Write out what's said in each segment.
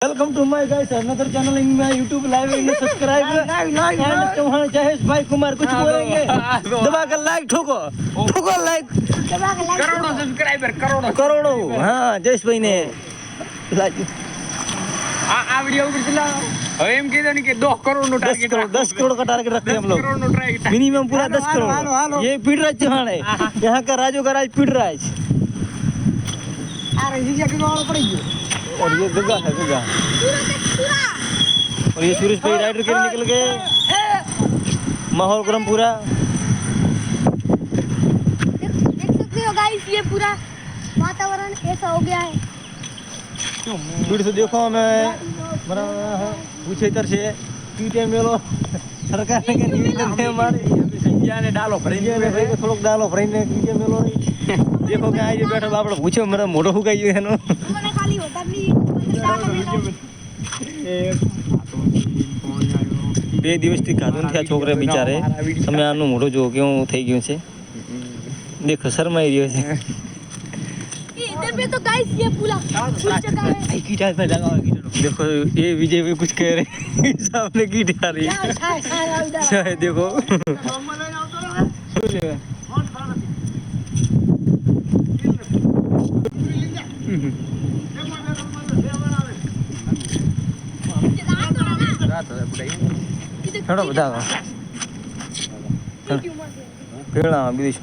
Welcome to my guys another channel in my YouTube live in subscribe and Chauhan Jayesh भाई कुमार कुछ बोलेंगे दबा कर लाइक ठोको ठोको लाइक करोड़ों सब्सक्राइबर करोड़ों हाँ जयेश भाई ने लाइक આ વિડિયો ઉપર ચલા હવે એમ કીધું ને કે 10 કરોડ નો ટાર્ગેટ 10 करोड़ का टारगेट रखते हैं हम 10 लोग करोड़ नो टारगेट मिनिमम पूरा 10 करोड़ ये पीटराज चौहान है यहाँ का राजू का राज पीटराज और ये गगा है गगा और ये सुरेश भाई राइडर के निकल गए माहौल गरम पूरा देख सकते हो गाइस ये पूरा वातावरण ऐसा हो गया है। फिर से देखो मैं मरा पूछे इधर से पीटे मेलो सरकार ने निवेदन है हमारे સંજ્યા ને ડાલો ભરી भाई को थोड़ा डालो फ्रेंड ने पीटे मेलो देखो क्या ये बैठो बापड़ो पूछो मेरा मोटो हो गई है नो મને ખાલી હોતા નહીં બે દિવસથી ખાધું નથી આ છોકરા બિચારે તમે આનું મોઢું જો કેવું થઈ ગયું છે દેખો શરમાઈ રહ્યો છે इधर पे तो गाइस ये पूरा फुल जगह है। देखो ये विजय भी कुछ कह रहे हैं सामने कीट आ रही है शायद देखो थोड़ा बताओ पेड़ा विदेश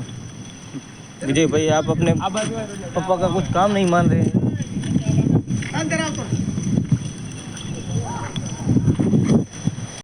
विजय भाई आप अपने पापा का कुछ काम नहीं मान रहे हैं